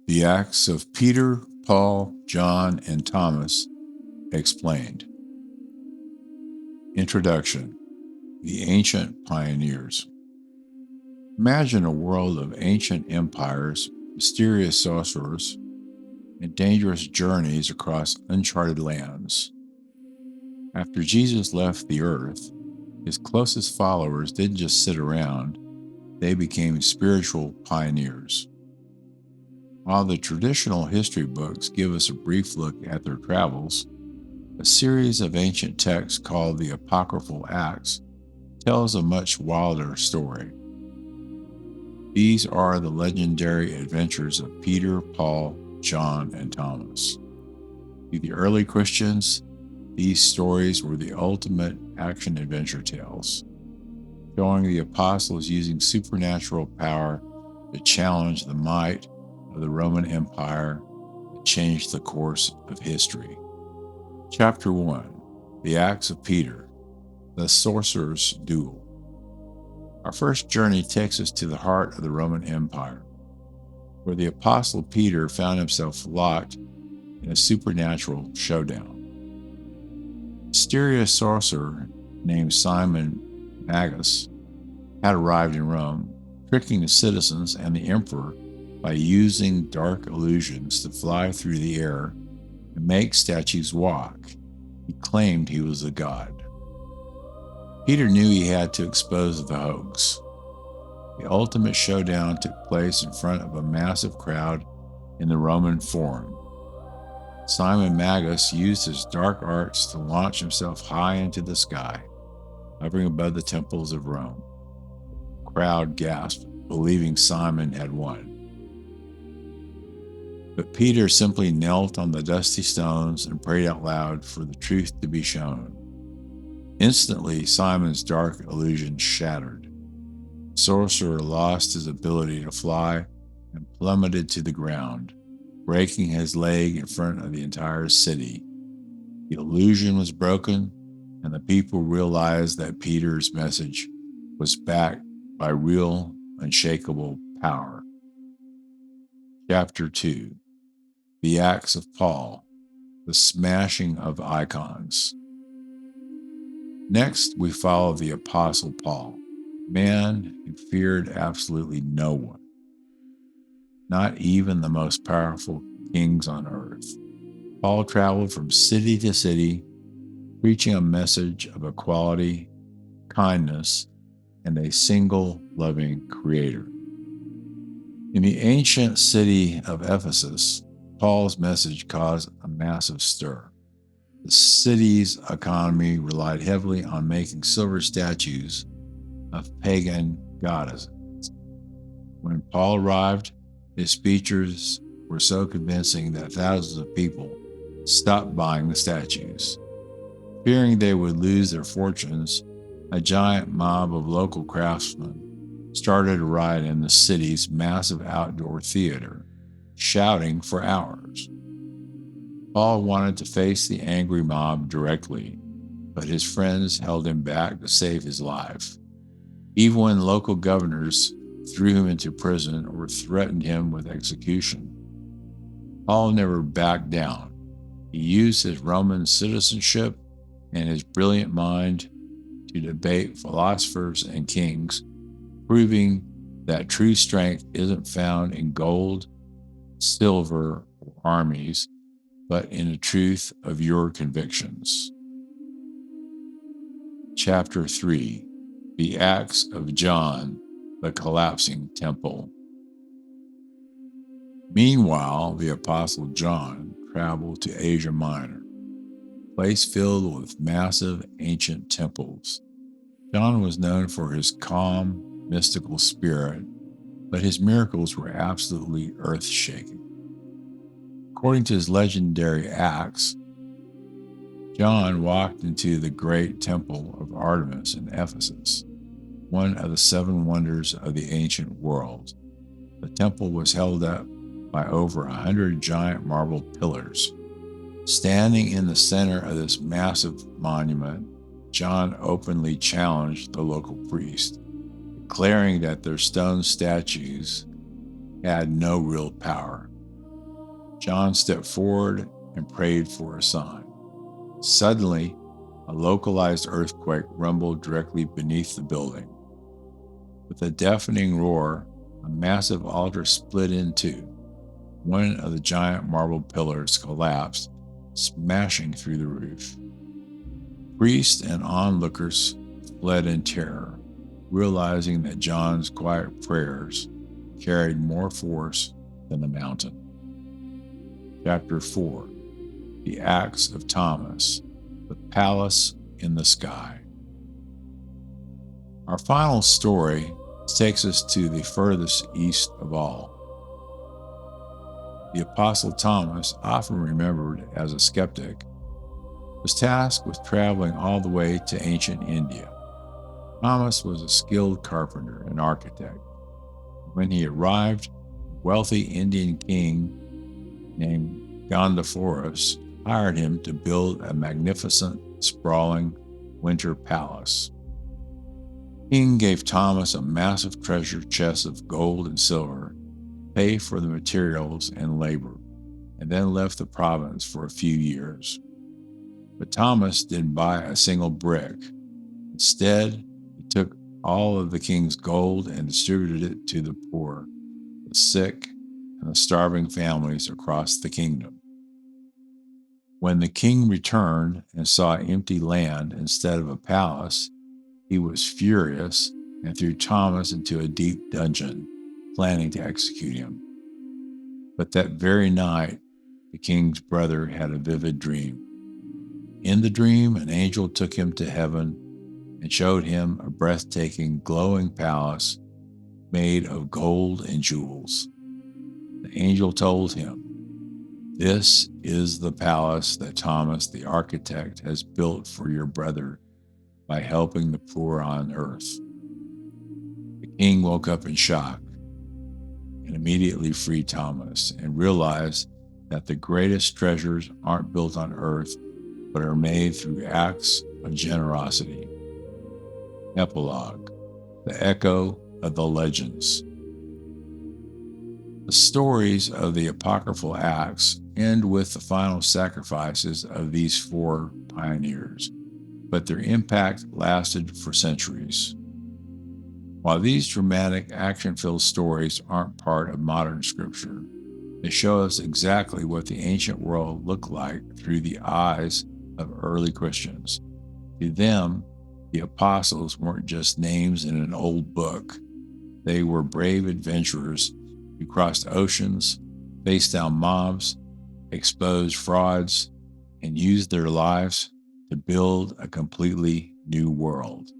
The Acts of Peter, Paul, John, and Thomas explained. Introduction: The Ancient Pioneers. Imagine a world of ancient empires, mysterious sorcerers, and dangerous journeys across uncharted lands. After Jesus left the earth, his closest followers didn't just sit around, they became spiritual pioneers. While the traditional history books give us a brief look at their travels, a series of ancient texts called the Apocryphal Acts tells a much wilder story. These are the legendary adventures of Peter, Paul, John, and Thomas. To the early Christians, these stories were the ultimate action-adventure tales, showing the apostles using supernatural power to challenge the might of the Roman Empire and change the course of history. Chapter 1: The Acts of Peter, the Sorcerer's Duel. Our first journey takes us to the heart of the Roman Empire, where the Apostle Peter found himself locked in a supernatural showdown. A mysterious sorcerer named Simon Magus had arrived in Rome, tricking the citizens and the emperor by using dark illusions to fly through the air and make statues walk. He claimed he was a god. Peter knew he had to expose the hoax. The ultimate showdown took place in front of a massive crowd in the Roman Forum. Simon Magus used his dark arts to launch himself high into the sky, hovering above the temples of Rome. The crowd gasped, believing Simon had won. But Peter simply knelt on the dusty stones and prayed out loud for the truth to be shown. Instantly, Simon's dark illusion shattered. The sorcerer lost his ability to fly and plummeted to the ground, breaking his leg in front of the entire city. The illusion was broken, and the people realized that Peter's message was backed by real, unshakable power. Chapter 2: The Acts of Paul, the Smashing of Icons. Next, we follow the Apostle Paul, a man who feared absolutely no one, not even the most powerful kings on earth. Paul traveled from city to city, preaching a message of equality, kindness, and a single loving Creator. In the ancient city of Ephesus, Paul's message caused a massive stir. The city's economy relied heavily on making silver statues of pagan goddesses. When Paul arrived, his speeches were so convincing that thousands of people stopped buying the statues. Fearing they would lose their fortunes, a giant mob of local craftsmen started a riot in the city's massive outdoor theater, shouting for hours. Paul wanted to face the angry mob directly, but his friends held him back to save his life. Even when local governors threw him into prison or threatened him with execution, Paul never backed down. He used his Roman citizenship and his brilliant mind to debate philosophers and kings, proving that true strength isn't found in gold, silver, or armies, but in the truth of your convictions. Chapter 3: The Acts of John, the Collapsing Temple. Meanwhile, the Apostle John traveled to Asia Minor, a place filled with massive ancient temples. John was known for his calm, mystical spirit, but his miracles were absolutely earth-shaking. According to his legendary Acts, John walked into the great temple of Artemis in Ephesus, one of the 7 wonders of the ancient world. The temple was held up by over 100 giant marble pillars. Standing in the center of this massive monument, John openly challenged the local priest, declaring that their stone statues had no real power. John stepped forward and prayed for a sign. Suddenly, a localized earthquake rumbled directly beneath the building. With a deafening roar, a massive altar split in two. One of the giant marble pillars collapsed, smashing through the roof. Priests and onlookers fled in terror, realizing that John's quiet prayers carried more force than the mountain. Chapter 4: The Acts of Thomas, the Palace in the Sky. Our final story takes us to the furthest east of all. The Apostle Thomas, often remembered as a skeptic, was tasked with traveling all the way to ancient India. Thomas was a skilled carpenter and architect. When he arrived, a wealthy Indian king named Purest hired him to build a magnificent, sprawling winter palace. The king gave Thomas a massive treasure chest of gold and silver to pay for the materials and labor, and then left the province for a few years. But Thomas didn't buy a single brick. Instead, he took all of the king's gold and distributed it to the poor, the sick, and the starving families across the kingdom. When the king returned and saw empty land instead of a palace, he was furious and threw Thomas into a deep dungeon, planning to execute him. But that very night, the king's brother had a vivid dream. In the dream, an angel took him to heaven and showed him a breathtaking, glowing palace made of gold and jewels. The angel told him, "This is the palace that Thomas the architect has built for your brother by helping the poor on earth." The king woke up in shock and immediately freed Thomas and realized that the greatest treasures aren't built on earth, but are made through acts of generosity. Epilogue: The Echo of the Legends. The stories of the Apocryphal Acts end with the final sacrifices of these four pioneers, but their impact lasted for centuries. While these dramatic, action-filled stories aren't part of modern scripture, they show us exactly what the ancient world looked like through the eyes of early Christians. To them, the apostles weren't just names in an old book. They were brave adventurers who crossed oceans, faced down mobs, exposed frauds, and used their lives to build a completely new world.